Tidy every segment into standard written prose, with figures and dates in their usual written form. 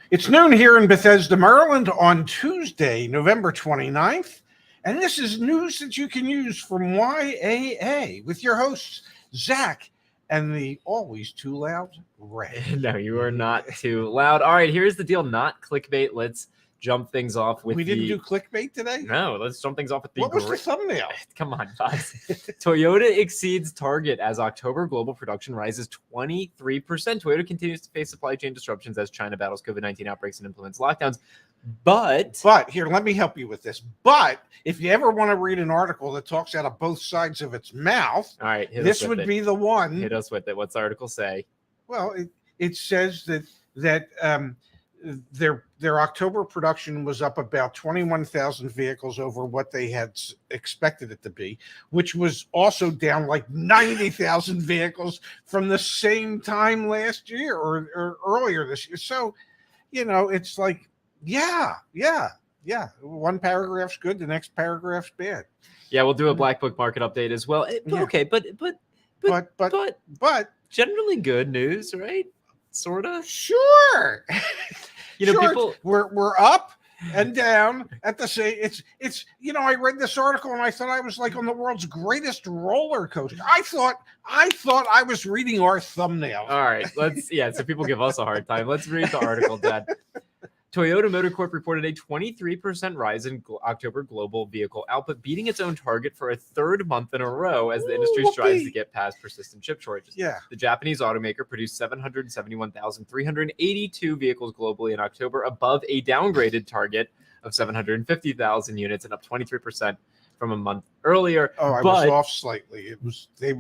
It's noon here in Bethesda, Maryland on Tuesday, November 29th. And this is news that you can use from YAA with your hosts, Zach and the always too loud Ray. No, you are not too loud. All right, here's the deal. Not clickbait. Let's jump things off with We didn't do clickbait today? No, let's jump things off with the What was the thumbnail? Come on, guys. Toyota exceeds target as October global production rises 23%. Toyota continues to face supply chain disruptions as China battles COVID-19 outbreaks and implements lockdowns. But here, let me help you with this. But if you ever want to read an article that talks out of both sides of its mouth, all right, this would be the one. Hit us with it. What's the article say? Well, it says that their October production was up about 21,000 vehicles over what they had expected it to be, which was also down like 90,000 vehicles from the same time last year or earlier this year. So, it's like, yeah. One paragraph's good, the next paragraph's bad. Yeah, we'll do a Black Book market update as well. Okay, but generally good news, right? Sorta. Sure. Sure, people we're up and down at the same. It's I read this article and I thought I was like on the world's greatest roller coaster. I thought I was reading our thumbnail. All right, so people give us a hard time. Let's read the article, Dad. Toyota Motor Corp reported a 23% rise in October global vehicle output, beating its own target for a third month in a row as the industry strives to get past persistent chip shortages. Yeah. The Japanese automaker produced 771,382 vehicles globally in October, above a downgraded target of 750,000 units and up 23% from a month earlier. I was off slightly. It was they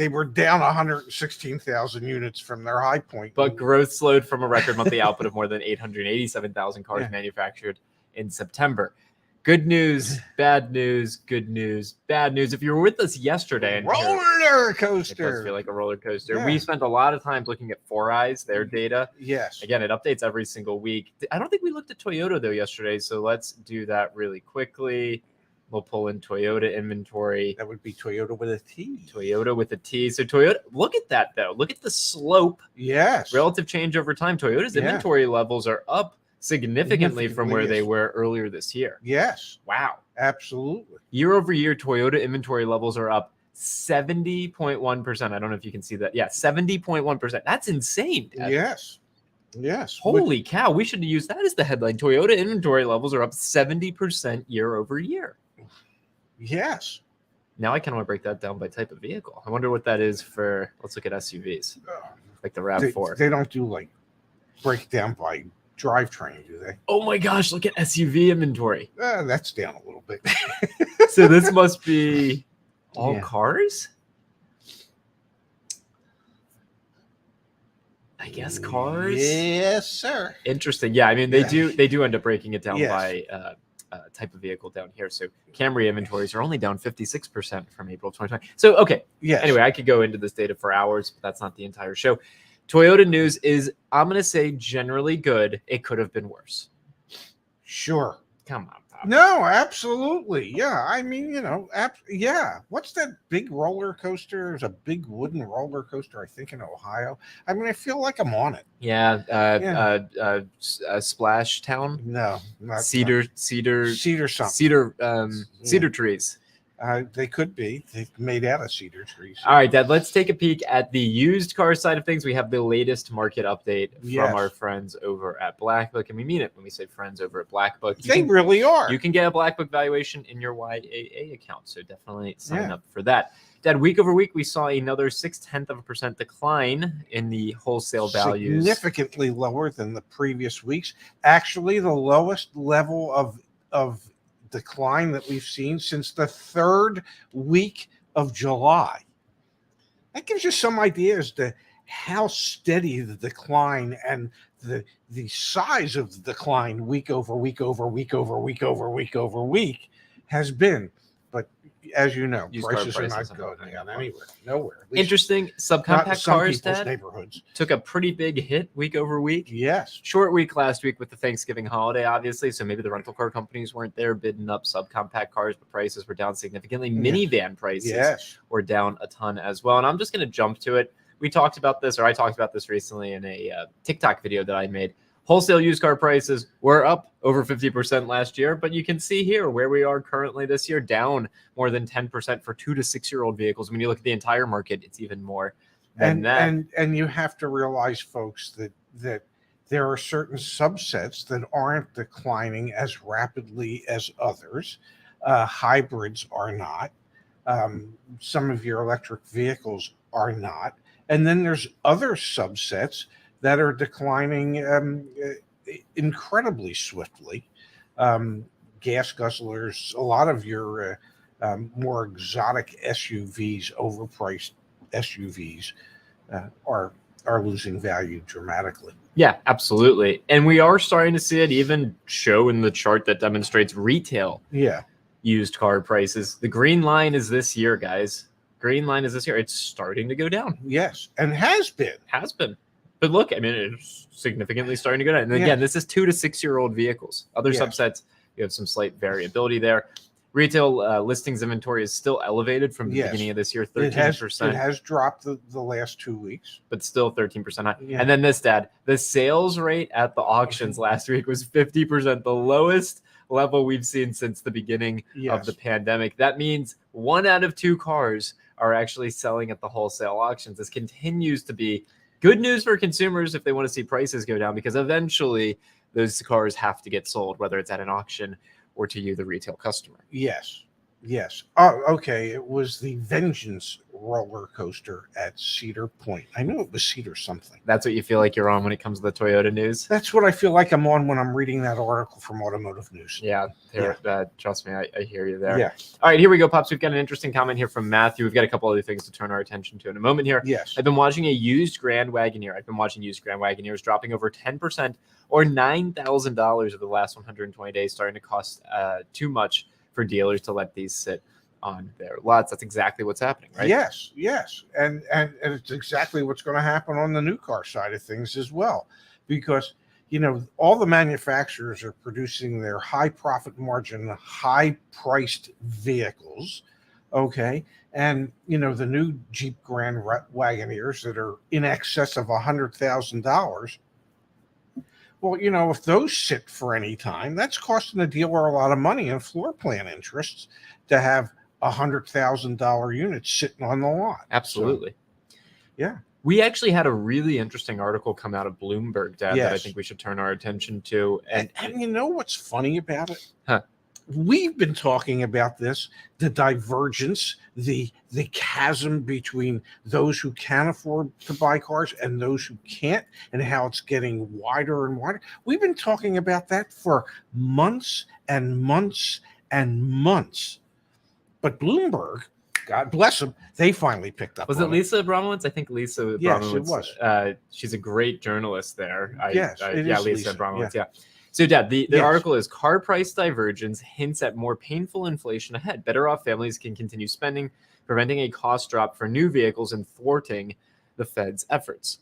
were down 116,000 units from their high point. But growth slowed from a record monthly output of more than 887,000 cars manufactured in September. Good news, bad news, good news, bad news. If you were with us yesterday, roller coaster. It does feel like a roller coaster. Yeah. We spent a lot of time looking at 4Eyes, their data. Yes. Again, it updates every single week. I don't think we looked at Toyota though yesterday, so let's do that really quickly. We'll pull in Toyota inventory. That would be Toyota with a T. Toyota with a T. So Toyota, look at that though. Look at the slope. Yes. Relative change over time. Toyota's inventory levels are up significantly from where they were earlier this year. Yes. Wow. Absolutely. Year over year, Toyota inventory levels are up 70.1%. I don't know if you can see that. Yeah, 70.1%. That's insane, Dad. Yes. Holy cow. We should use that as the headline. Toyota inventory levels are up 70% year over year. Yes. Now I kind of want to break that down by type of vehicle. I wonder what that is for. Let's look at SUVs, like the RAV4. They don't do like breakdown by drivetrain, do they? Oh my gosh, look at SUV inventory. That's down a little bit. So this must be all cars? I guess cars. Yes, sir. Interesting. Yeah, I mean they do end up breaking it down by type of vehicle down here. So Camry inventories are only down 56% from April 2020. So okay. Yeah. Anyway, I could go into this data for hours, but that's not the entire show. Toyota news is, I'm going to say, generally good. It could have been worse. Sure. Come on, Pop. No, absolutely. Yeah. I mean, What's that big roller coaster? There's a big wooden roller coaster, I think, in Ohio. I mean, I feel like I'm on it. Splash Town. No, not Cedar something. Cedar trees. They could be. They're made out of cedar trees. All right, Dad, let's take a peek at the used car side of things. We have the latest market update from our friends over at Black Book, and we mean it when we say friends over at Black Book. They really are. You can get a Black Book valuation in your YAA account, so definitely sign up for that. Dad, week over week, we saw another 0.6% decline in the wholesale values. Significantly lower than the previous weeks. Actually, the lowest level of decline that we've seen since the third week of July. That gives you some idea as to how steady the decline and the size of the decline week over week over week over week over week over week has been. But as you know, prices are not going down anywhere, nowhere. Interesting. Subcompact cars, Dad, neighborhoods took a pretty big hit week over week. Yes. Short week last week with the Thanksgiving holiday, obviously. So maybe the rental car companies weren't there bidding up subcompact cars, but prices were down significantly. Minivan prices were down a ton as well. And I'm just going to jump to it. I talked about this recently in a TikTok video that I made. Wholesale used car prices were up over 50% last year, but you can see here where we are currently this year, down more than 10% for 2 to 6 year old vehicles. When you look at the entire market, it's even more than that. And you have to realize, folks, that there are certain subsets that aren't declining as rapidly as others. Hybrids are not. Some of your electric vehicles are not. And then there's other subsets that are declining incredibly swiftly. Gas guzzlers, a lot of your more exotic SUVs, overpriced SUVs, are losing value dramatically. Yeah, absolutely. And we are starting to see it even show in the chart that demonstrates retail used car prices. The green line is this year, guys. Green line is this year. It's starting to go down. Yes, and has been. But look, I mean, it's significantly starting to go down. And again, this is 2 to 6 year old vehicles. Other subsets, you have some slight variability there. Retail listings inventory is still elevated from the beginning of this year, 13%. It has dropped the last 2 weeks. But still 13% high. Yeah. And then this, Dad, the sales rate at the auctions last week was 50%, the lowest level we've seen since the beginning of the pandemic. That means 1 out of 2 cars are actually selling at the wholesale auctions. This continues to be good news for consumers if they want to see prices go down, because eventually those cars have to get sold, whether it's at an auction or to you, the retail customer. Yes. Oh, okay. It was the Vengeance roller coaster at Cedar Point. I knew it was Cedar something. That's what you feel like you're on when it comes to the Toyota news? That's what I feel like I'm on when I'm reading that article from Automotive News. Yeah. Trust me, I hear you there. Yeah. All right, here we go, Pops. We've got an interesting comment here from Matthew. We've got a couple other things to turn our attention to in a moment here. Yes. I've been watching a used Grand Wagoneer. I've been watching used Grand Wagoneers dropping over 10% or $9,000 over the last 120 days, starting to cost too much for dealers to let these sit on their lots. That's exactly what's happening, right? Yes. And it's exactly what's going to happen on the new car side of things as well, because all the manufacturers are producing their high profit margin, high priced vehicles. Okay. And the new Jeep Grand Wagoneers that are in excess of $100,000. Well, if those sit for any time, that's costing the dealer a lot of money in floor plan interests to have $100,000 units sitting on the lot. Absolutely. So, yeah. We actually had a really interesting article come out of Bloomberg, Dad, that I think we should turn our attention to. And you know what's funny about it? Huh. We've been talking about this, the divergence, the chasm between those who can afford to buy cars and those who can't, and how it's getting wider and wider. We've been talking about that for months and months and months. But Bloomberg, God bless them, they finally picked up. Was it Lisa Abramowitz? I think Lisa Abramowitz. Yes, it was. She's a great journalist there. Yes, it is Lisa Abramowitz. Yeah. So, Dad, the article is car price divergence hints at more painful inflation ahead. Better off families can continue spending, preventing a cost drop for new vehicles and thwarting the Fed's efforts.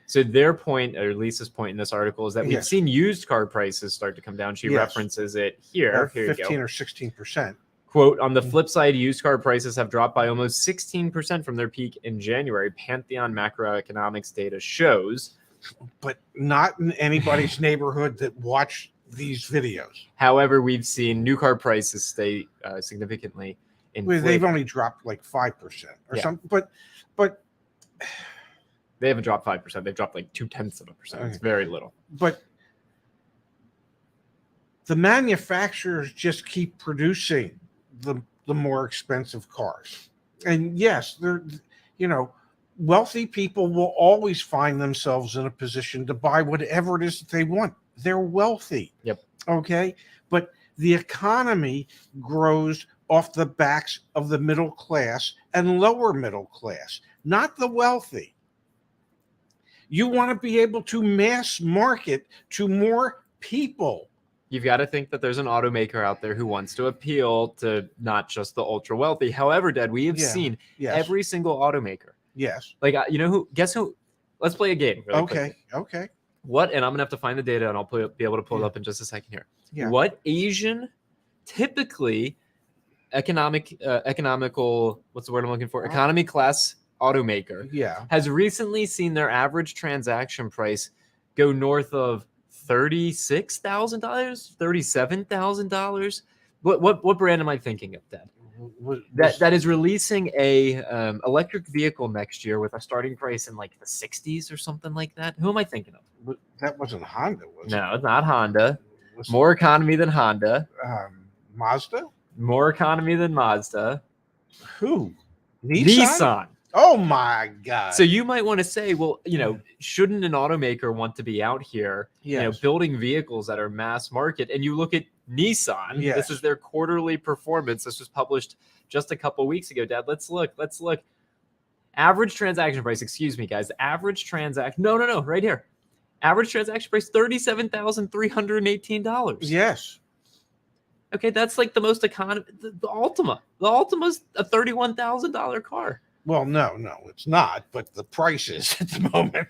So their point, or Lisa's point in this article, is that we've seen used car prices start to come down. She references it here. Here you go. 15 or 16%. Quote, on the flip side, used car prices have dropped by almost 16% from their peak in January. Pantheon macroeconomics data shows. But not in anybody's neighborhood that watched these videos. However, we've seen new car prices stay significantly inflated. They've only dropped like 5% or something. But they haven't dropped 5%. They've dropped like 0.2%. Okay. It's very little. But the manufacturers just keep producing the more expensive cars. And yes, they're, wealthy people will always find themselves in a position to buy whatever it is that they want. They're wealthy. Yep. Okay. But the economy grows off the backs of the middle class and lower middle class, not the wealthy. You want to be able to mass market to more people. You've got to think that there's an automaker out there who wants to appeal to not just the ultra wealthy. However, Dad, we have seen every single automaker. Yes. Like, guess who? Let's play a game. Really quickly. Okay. What? And I'm going to have to find the data and I'll be able to pull it up in just a second here. Yeah. What Asian, typically economical, what's the word I'm looking for? Economy class automaker has recently seen their average transaction price go north of $36,000, $37,000. What brand am I thinking of, Dad? That is releasing a electric vehicle next year with a starting price in like the 60s or something like that. Who am I thinking of? That wasn't Honda, was it? No, it's not Honda. Was More economy than Honda. Mazda? More economy than Mazda. Who? Nissan. Oh my God. So you might want to say, well, shouldn't an automaker want to be out here, building vehicles that are mass market? And you look at Nissan. Yes. This is their quarterly performance. This was published just a couple weeks ago, Dad. Let's look. Average transaction price. Excuse me, guys. Average transaction. No. Right here. Average transaction price $37,318. Yes. Okay, that's like the most economy. The Altima. The Altima's a $31,000 car. Well, no, it's not. But the price is at the moment.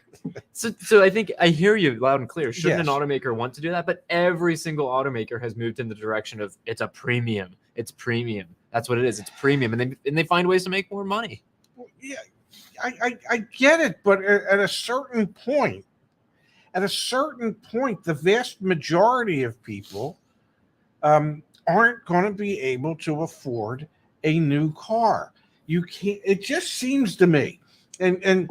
So I think I hear you loud and clear. Shouldn't Yes. an automaker want to do that? But every single automaker has moved in the direction of it's a premium. It's premium. That's what it is. It's premium, and they find ways to make more money. Yeah, I get it, but at a certain point, the vast majority of people aren't going to be able to afford a new car. You can't. It just seems to me, and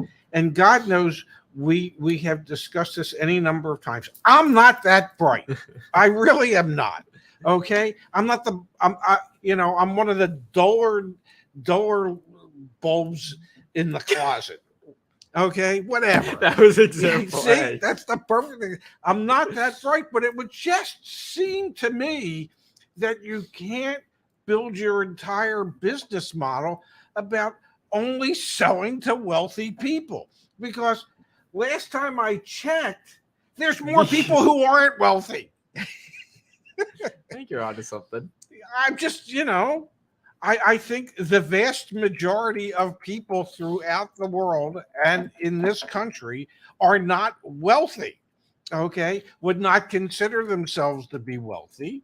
God knows we have discussed this any number of times. I'm not that bright. I really am not. Okay, I'm not the. I'm one of the duller bulbs in the closet. Okay, whatever. That was example. See, that's the perfect thing. I'm not that bright, but it would just seem to me that you can't build your entire business model about only selling to wealthy people. Because last time I checked, there's more people who aren't wealthy. I think you're onto something. I'm just, I think the vast majority of people throughout the world and in this country are not wealthy, okay? Would not consider themselves to be wealthy,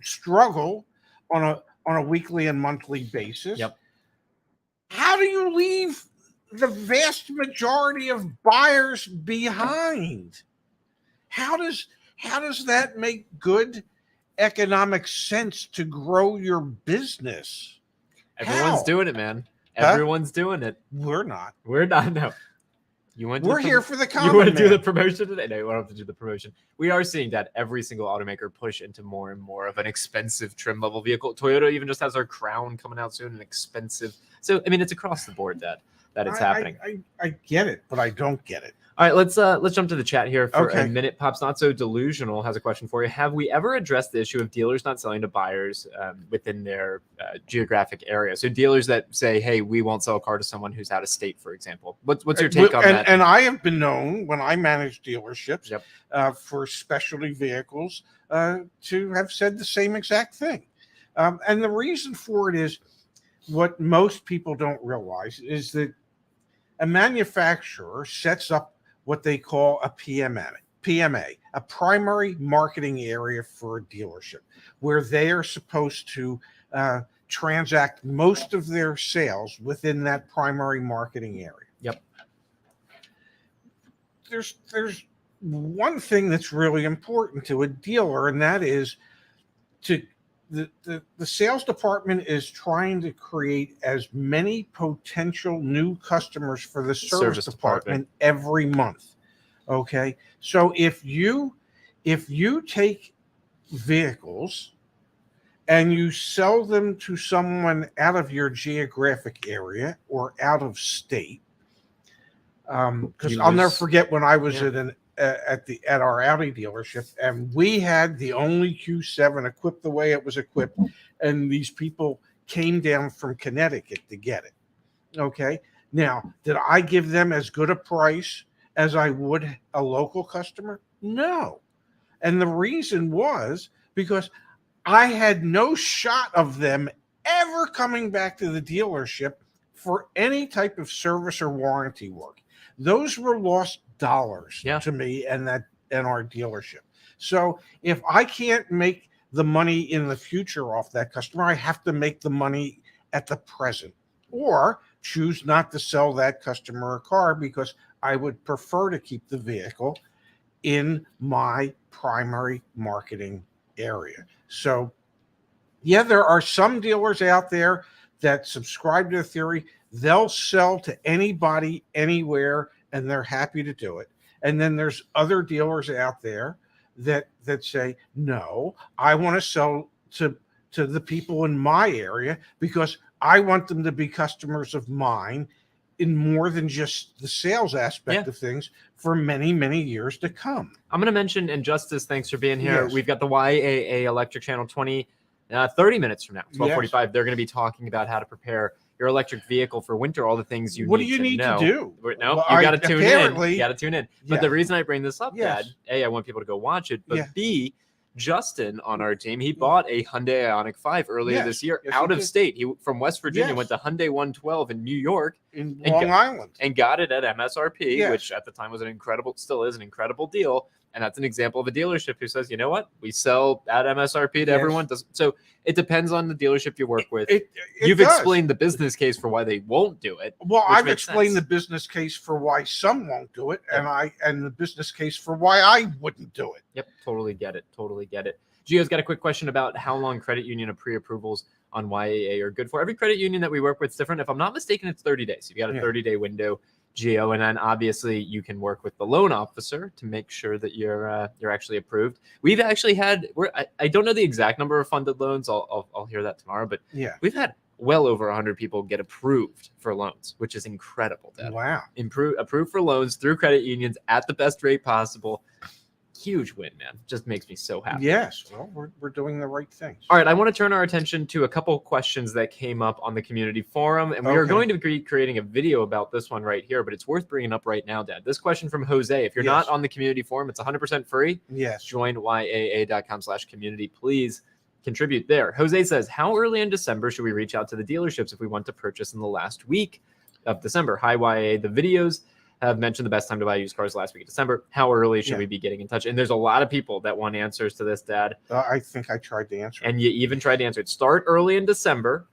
struggle on a weekly and monthly basis. Yep. How do you leave the vast majority of buyers behind? How does that make good economic sense to grow your business? Everyone's doing it, man. Everyone's doing it. We're not. No. We're here for the common You want to do man. the promotion today? No, you don't have to do the promotion. We are seeing that every single automaker push into more and more of an expensive trim level vehicle. Toyota even just has our Crown coming out soon, an expensive. So I mean, it's across the board that it's happening. I get it, but I don't get it. All right, let's jump to the chat here for Okay. a minute. Pops Not So Delusional has a question for you. Have we ever addressed the issue of dealers not selling to buyers within their geographic area? So dealers that say, "Hey, we won't sell a car to someone who's out of state," for example. What's your take on that? And I have been known when I manage dealerships Yep. For specialty vehicles to have said the same exact thing. And the reason for it is what most people don't realize is that a manufacturer sets up what they call a PMA, a primary marketing area for a dealership, where they are supposed to transact most of their sales within that primary marketing area. Yep. There's one thing that's really important to a dealer, and that is the sales department is trying to create as many potential new customers for the service department every month. Okay. So if you take vehicles and you sell them to someone out of your geographic area or out of state, because I'll never forget when I was at our Audi dealership, and we had the only Q7 equipped the way it was equipped, and these people came down from Connecticut to get it. Okay. Now, did I give them as good a price as I would a local customer? No. And the reason was because I had no shot of them ever coming back to the dealership for any type of service or warranty work. Those were lost dollars to me and our dealership. So if I can't make the money in the future off that customer, I have to make the money at the present, or choose not to sell that customer a car because I would prefer to keep the vehicle in my primary marketing area. So, yeah, there are some dealers out there that subscribe to the theory. They'll sell to anybody, anywhere, and they're happy to do it. And then there's other dealers out there that say, no, I want to sell to the people in my area because I want them to be customers of mine in more than just the sales aspect of things for many, many years to come. I'm going to mention, and Justice, thanks for being here. Yes. We've got the YAA Electric Channel 30 minutes from now, 12:45. They're going to be talking about how to prepare your electric vehicle for winter, all the things you What need do you to need know. to do? No, Well, you got to tune in. apparently- You got to tune in. But Yeah. the reason I bring this up, Yes. Dad, A, I want people to go watch it, but Yeah. B, Justin on our team, he bought a Hyundai Ioniq 5 earlier Yes. this year Yes, out he of did. state. He went from West Virginia, Yes. went to Hyundai 112 in New York in And Long Island. and got it at MSRP, Yes. which at the time was still is an incredible deal. And that's an example of a dealership who says, you know what, we sell at MSRP to Yes. everyone. So it depends on the dealership you work with. It You've does. explained the business case for why they won't do it. Well, which I've makes explained sense. the business case for why some won't do it, Yep. and the business case for why I wouldn't do it. Yep, totally get it. Totally get it. Gio's got a quick question about how long credit union pre-approvals on YAA are good for. Every credit union that we work with is different. If I'm not mistaken, it's 30 days. You've got a Yeah. 30-day window, Gio, and then obviously you can work with the loan officer to make sure that you're actually approved. We've actually had I don't know the exact number of funded loans. I'll hear that tomorrow, but Yeah. we've had well over 100 people get approved for loans, which is incredible, Dad. Wow. Approved for loans through credit unions at the best rate possible. Huge win, man. Just makes me so happy. Yes. Well, we're doing the right things. All right, I want to turn our attention to a couple questions that came up on the community forum, and we are Okay. going to be creating a video about this one right here, but it's worth bringing up right now, Dad. This question from Jose. If you're Yes. not on the community forum, it's 100% free. Yes. Join yaa.com/community. Please contribute there. Jose says, how early in December should we reach out to the dealerships if we want to purchase in the last week of December? Hi, YA. The videos have mentioned the best time to buy used cars last week of December. How early should Yeah. we be getting in touch? And there's a lot of people that want answers to this, Dad. I think I tried to answer. And you even tried to answer it. Start early in December.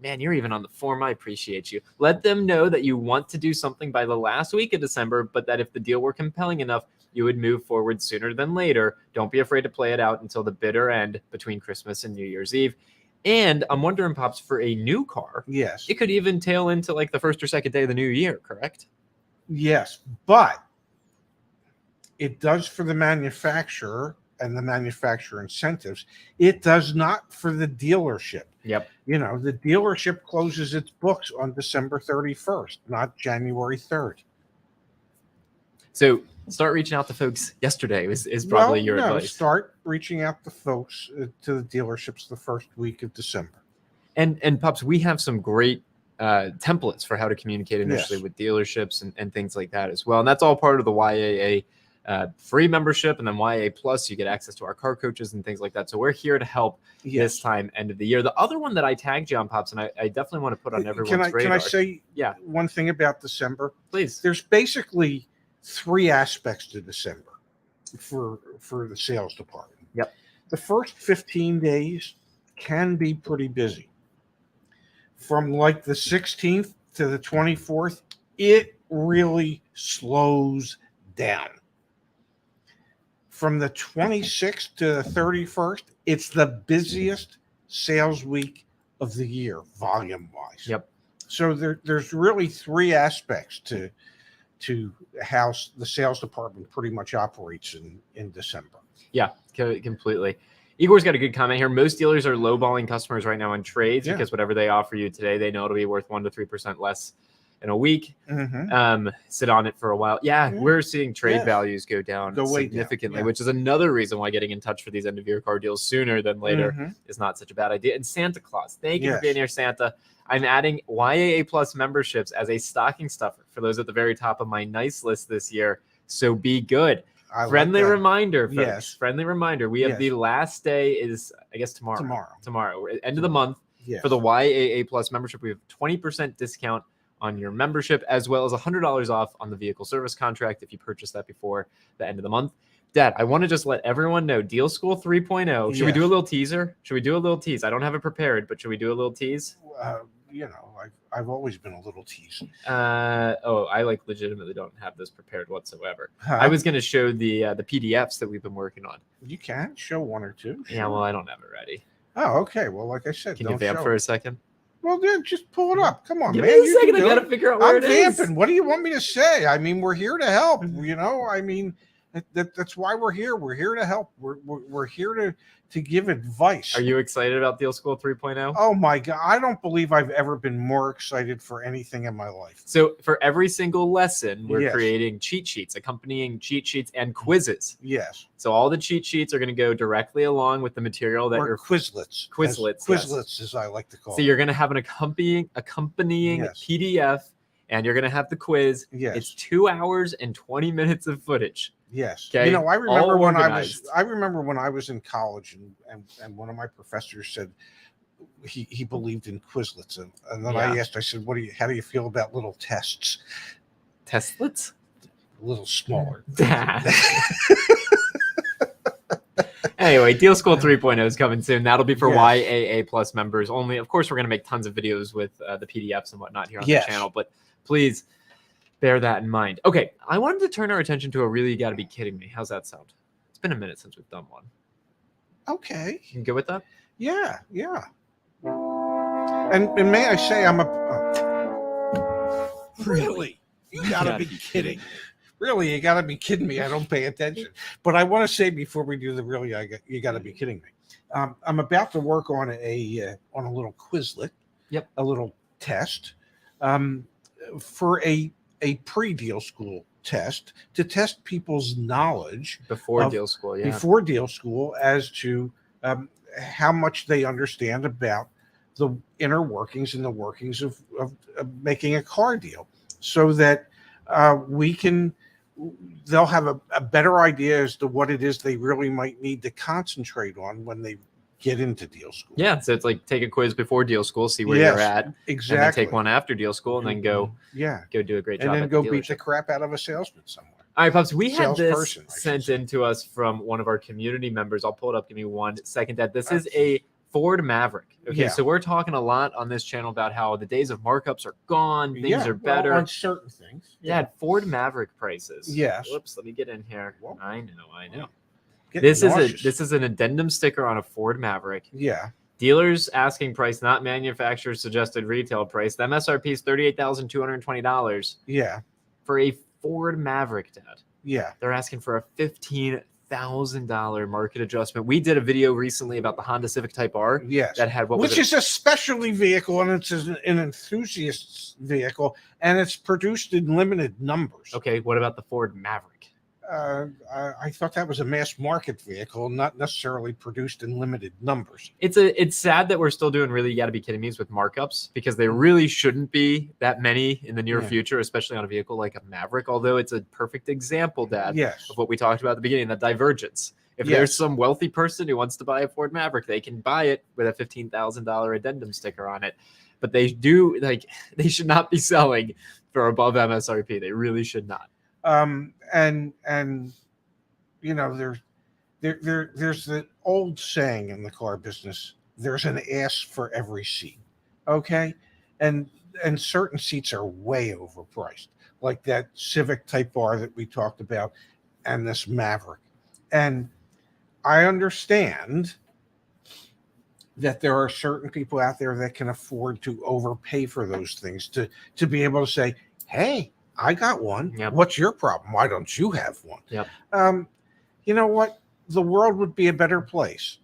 Man, you're even on the form. I appreciate you. Let them know that you want to do something by the last week of December, but that if the deal were compelling enough, you would move forward sooner than later. Don't be afraid to play it out until the bitter end between Christmas and New Year's Eve. And I'm wondering, Pops, for a new car, Yes. it could even tail into like the first or second day of the new year, correct? Yes, but it does for the manufacturer and the manufacturer incentives. It does not for the dealership. Yep. You know, the dealership closes its books on December 31st, not January 3rd. So start reaching out to folks yesterday is probably your advice. Start reaching out to folks to the dealerships the first week of December. And Pops, we have some great templates for how to communicate initially Yes. with dealerships and things like that as well. And that's all part of the YAA free membership. And then YAA Plus, you get access to our car coaches and things like that. So we're here to help this Yes. time, end of the year. The other one that I tagged you on, Pops, and I definitely want to put on everyone's radar. Can I say Yeah. one thing about December? Please. There's basically three aspects to December for the sales department. Yep. The first 15 days can be pretty busy. From like the 16th to the 24th, it really slows down. From the 26th to the 31st, it's the busiest sales week of the year, volume wise. Yep. So there's really three aspects to how the sales department pretty much operates in December. Yeah, completely. Igor's got a good comment here. Most dealers are lowballing customers right now on trades because whatever they offer you today, they know it'll be worth 1 to 3% less in a week. Mm-hmm. Sit on it for a while. Yeah, Yeah. we're seeing trade Yes. values go down Go way down. significantly, Yeah. which is another reason why getting in touch for these end of year car deals sooner than later Mhm. is not such a bad idea. And Santa Claus, thank you for Yes. being here, Santa. I'm adding YAA Plus memberships as a stocking stuffer for those at the very top of my nice list this year. So be good. I like Friendly that. reminder, folks. Yes. Friendly reminder. We have Yes. the last day is, I guess, tomorrow. Tomorrow. We're at end of the month. Yes. For the YAA Plus membership, we have 20% discount on your membership, as well as $100 off on the vehicle service contract if you purchase that before the end of the month. Dad, I want to just let everyone know, Deal School 3.0. Should we Yes. do a little teaser? Should we do a little tease? I don't have it prepared, but should we do a little tease? you know, I've always been a little teasing. I like legitimately don't have this prepared whatsoever. Huh? I was going to show the PDFs that we've been working on. You can show one or two. Yeah, well, I don't have it ready. Oh, okay. Well, like I said, Can you don't vamp show for it. a second? Well, then just pull it up. Come on, Give man. me a You second. can I do got to it. figure out where I'm it is. vamping. What do you want me to say? I mean, we're here to help. You know, I mean, that's why we're here. We're here to help. We're here to give advice. Are you excited about Deal School 3.0? Oh my God. I don't believe I've ever been more excited for anything in my life. So for every single lesson, we're Yes. creating cheat sheets, accompanying cheat sheets and quizzes. Yes. So all the cheat sheets are going to go directly along with the material that Or you're Quizlets. Quizlets, Quizlets, as I like to call So them. you're going to have an accompanying Yes. PDF, and you're going to have the quiz. Yes. It's 2 hours and 20 minutes of footage. Yes. Okay, You know, I remember all when organized. I remember when I was in college and one of my professors said he believed in Quizlets. And then I Yeah. asked, I said, how do you feel about little tests? Testlets? A little smaller. Anyway, Deal School 3.0 is coming soon. That'll be for Yes. YAA Plus members only. Of course, we're going to make tons of videos with the PDFs and whatnot here on Yes. the channel, but please bear that in mind. Okay, I wanted to turn our attention to a really you gotta be kidding me. How's that sound? It's been a minute since we've done one. Okay. You go with that? Yeah. Yeah. And may I say, I'm a really. You gotta be kidding. Really, you gotta be kidding me. I don't pay attention. But I want to say before we do the really, you gotta be kidding me. I'm about to work on a little Quizlet. Yep. A little test. For a pre-deal school test to test people's knowledge Before Deal School, yeah. before deal school as to how much they understand about the inner workings and the workings of making a car deal, so that they'll have a better idea as to what it is they really might need to concentrate on when they get into deal school. Yeah, so it's like take a quiz before Deal School, see where Yes, you're at, exactly. and then take one after Deal School, and then go do a great job. And then at go the beat the dealership. crap out of a salesman somewhere. All right, Pups, we had this Salesperson, I should sent say. in to us from one of our community members. I'll pull it up. Give me 1 second, Dad. This is a Ford Maverick. Okay, Yeah. so we're talking a lot on this channel about how the days of markups are gone. Things are better. on certain things. Dad, Ford Maverick prices. Yes. Whoops, let me get in here. Whoa. I know. Getting nauseous. This is an addendum sticker on a Ford Maverick. Yeah. Dealer's asking price, not manufacturer's suggested retail price. The MSRP is $38,220 Yeah. for a Ford Maverick, Dad. Yeah. They're asking for a $15,000 market adjustment. We did a video recently about the Honda Civic Type R Yes. that had Which is a specialty vehicle, and it's an enthusiast vehicle, and it's produced in limited numbers. Okay, what about the Ford Maverick? I thought that was a mass market vehicle, not necessarily produced in limited numbers. It's sad that we're still doing really you gotta be kidding me with markups, because there really shouldn't be that many in the near Yeah. future, especially on a vehicle like a Maverick, although it's a perfect example, Dad, Yes. of what we talked about at the beginning, the divergence. If Yes. there's some wealthy person who wants to buy a Ford Maverick, they can buy it with a $15,000 addendum sticker on it. But they should not be selling for above MSRP. They really should not. And you know, there's the old saying in the car business, there's an ass for every seat. Okay. And certain seats are way overpriced, like that Civic Type R that we talked about and this Maverick. And I understand that there are certain people out there that can afford to overpay for those things to be able to say, hey, I got one. Yep. What's your problem? Why don't you have one? Yep. You know what? The world would be a better place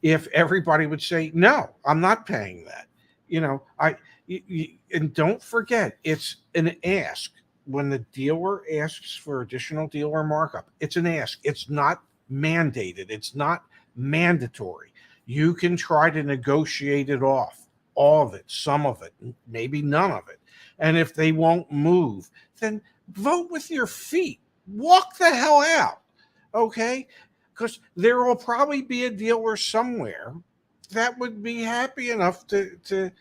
if everybody would say, no, I'm not paying that. You know, and don't forget, it's an ask. When the dealer asks for additional dealer markup, it's an ask. It's not mandated. It's not mandatory. You can try to negotiate it off, all of it, some of it, maybe none of it. And if they won't move, then vote with your feet. Walk the hell out, okay? Because there will probably be a dealer somewhere that would be happy enough to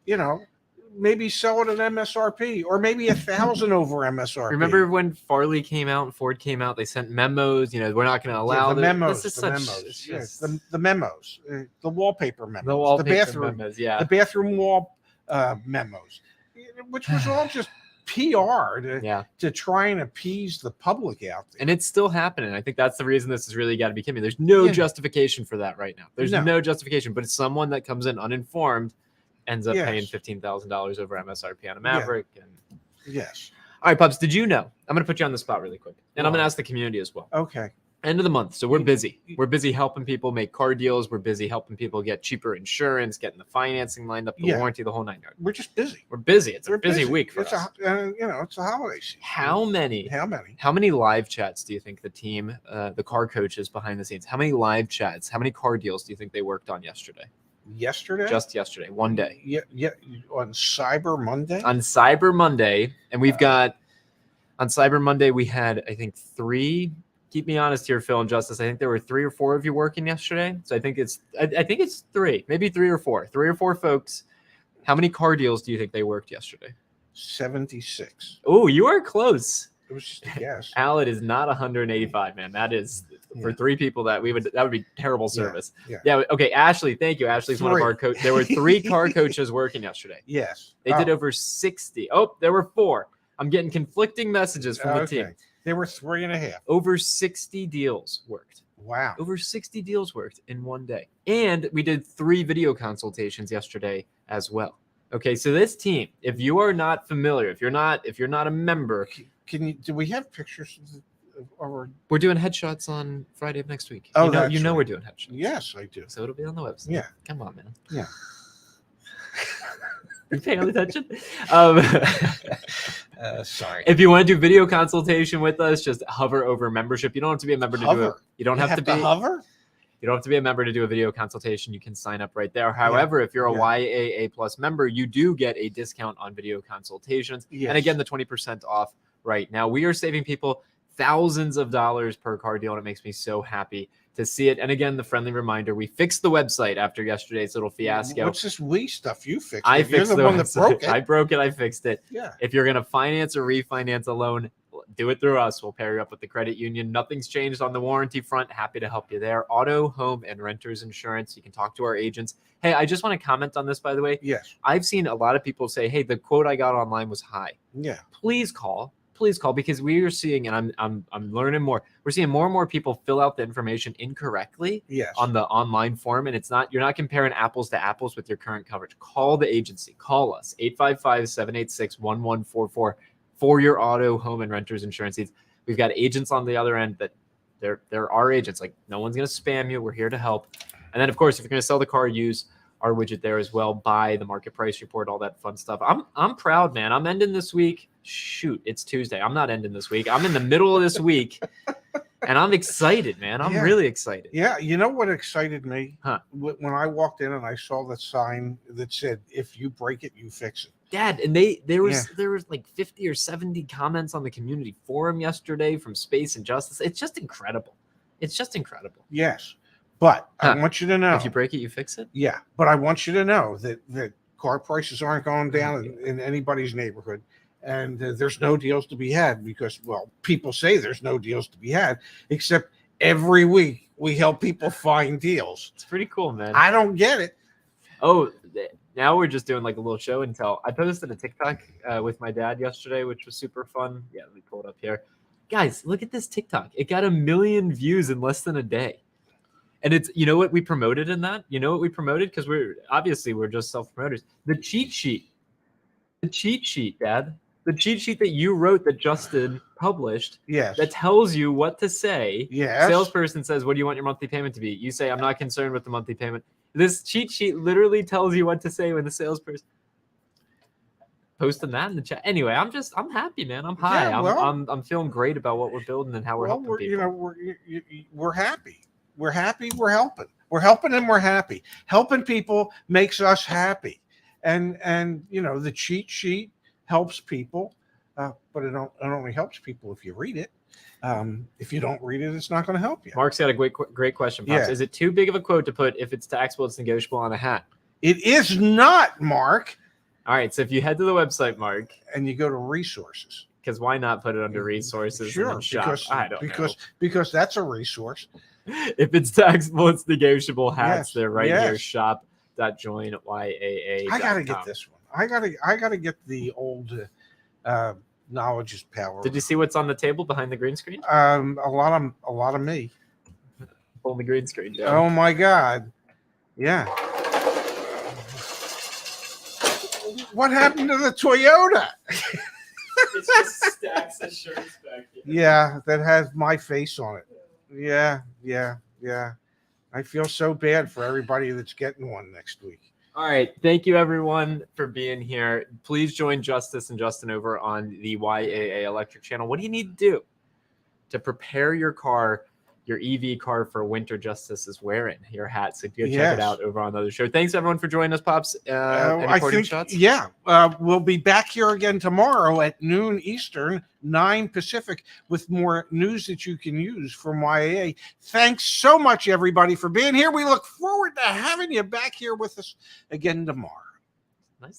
you know, maybe sell it at MSRP or maybe 1,000 over MSRP. Remember when Farley came out and Ford came out? They sent memos. You know, we're not going to allow the memos. This is The such, memos. it's Yes, just- the memos. The wallpaper memos. the wallpaper bathroom. memos. Yeah. The bathroom wall memos, which was all just PR to try and appease the public out there. And it's still happening. I think that's the reason this has really got to be coming. There's no justification for that right now. There's no justification, but it's someone that comes in uninformed, ends up paying $15,000 over MSRP on a Maverick. And yes. All right, Pups, did you know? I'm going to put you on the spot really quick. And I'm going to ask the community as well. Okay. End of the month. So we're busy. We're busy helping people make car deals. We're busy helping people get cheaper insurance, getting the financing lined up, the warranty, the whole 9 yards. We're just busy. We're busy. It's a busy week for us. It's a holiday season. How many live chats do you think the team, the car coaches behind the scenes, how many live chats, how many car deals do you think they worked on yesterday? Just yesterday, one day. Yeah. On Cyber Monday? On Cyber Monday. And we've got, on Cyber Monday, we had, I think, 3. Keep me honest here, Phil and Justice. I think there were 3 or 4 of you working yesterday. So I think it's 3, maybe 3 or 4. 3 or 4 folks. How many car deals do you think they worked yesterday? 76. Oh, you are close. It was just a guess. Al, it is not 185, man. That is for 3 people that would be terrible service. Yeah. Okay, Ashley, thank you. Ashley's one of our coaches. There were 3 car coaches working yesterday. Yes. They did over 60. Oh, there were 4. I'm getting conflicting messages from the team. They were 3.5. Over 60 deals worked. Wow. Over 60 deals worked in one day. And we did 3 video consultations yesterday as well. Okay, so this team, if you are not familiar, if you're not a member, do we have pictures of our... We're doing headshots on Friday of next week. Oh, you know we're doing headshots. Yes, I do. So it'll be on the website. Yeah. Come on, man. Yeah. You paying attention? Sorry. If you want to do video consultation with us, just hover over membership. You don't have to be a member to do it. You don't have to hover. You don't have to be a member to do a video consultation. You can sign up right there. However, if you're a YAA Plus member, you do get a discount on video consultations. Yes. And again, the 20% off right now. We are saving people thousands of dollars per car deal, and it makes me so happy to see it. And again, the friendly reminder, we fixed the website after yesterday's little fiasco. What's this stuff you fixed? I fixed the one that broke it. I broke it. I fixed it. Yeah. If you're going to finance or refinance a loan, do it through us. We'll pair you up with the credit union. Nothing's changed on the warranty front. Happy to help you there. Auto, home, and renters insurance. You can talk to our agents. Hey, I just want to comment on this, by the way. Yes. I've seen a lot of people say, hey, the quote I got online was high. Yeah. Please call, because we are seeing, and I'm learning more. We're seeing more and more people fill out the information incorrectly on the online form. And you're not comparing apples to apples with your current coverage. Call the agency. Call us 855-786-1144 for your auto, home, and renters insurance needs. We've got agents on the other end that they're our agents. Like, no one's going to spam you. We're here to help. And then, of course, if you're going to sell the car, use our widget there as well. Buy the market price report, all that fun stuff. I'm proud, man. I'm ending this week. Shoot, it's Tuesday. I'm not ending this week. I'm in the middle of this week, and I'm excited, man. I'm really excited. Yeah, you know what excited me? When I walked in and I saw the sign that said, "If you break it, you fix it." Dad, and there was like 50 or 70 comments on the community forum yesterday from Space and Justice. It's just incredible. Yes, but I want you to know, if you break it, you fix it. Yeah, but I want you to know that car prices aren't going down in anybody's neighborhood, and there's no deals to be had because, well, people say there's no deals to be had, except every week we help people find deals. It's pretty cool, man. I don't get it. Oh, now we're just doing like a little show and tell. I posted a TikTok with my dad yesterday, which was super fun. Yeah, let me pull it up here. Guys, look at this TikTok. It got 1 million views in less than a day. And it's, you know what we promoted in that? You know what we promoted? Because we're just self-promoters. The cheat sheet. The cheat sheet, Dad. The cheat sheet that you wrote that Justin published. Yes. That tells you what to say. Yes. Salesperson says, what do you want your monthly payment to be? You say, I'm not concerned with the monthly payment. This cheat sheet literally tells you what to say when the salesperson posting that in the chat. Anyway, I'm happy, man. I'm high. Yeah, well, I'm feeling great about what we're building and how we're helping people. You know, we're happy. We're happy. We're helping. We're helping and we're happy. Helping people makes us happy. And you know, the cheat sheet helps people, but it only helps people if you read it. If you don't read it, it's not going to help you. Mark's got a great question, Pops. Yeah. Is it too big of a quote to put if it's taxable, it's negotiable on a hat? It is not, Mark. All right. So if you head to the website, Mark, and you go to resources, because why not put it under resources? Sure, and then shop? because that's a resource. If it's taxable, it's negotiable. Hats, Yes, they're right here. Shop.joinyaa.com. I got to get this one. I gotta get the old knowledge is power. Did you see what's on the table behind the green screen? A lot of me. Pull the green screen down. Oh my God. Yeah. What happened to the Toyota? It's just stacks of shirts back here. Yeah, that has my face on it. Yeah. I feel so bad for everybody that's getting one next week. All right. Thank you, everyone, for being here. Please join Justice and Justin over on the YAA Electric channel. What do you need to do to prepare your car, your EV car, for winter? Justice is wearing your hat, so go check it out over on the other show. Thanks, everyone, for joining us, Pops. Any parting shots? Yeah. We'll be back here again tomorrow at noon Eastern, 9 Pacific, with more news that you can use from YAA. Thanks so much, everybody, for being here. We look forward to having you back here with us again tomorrow. Nice.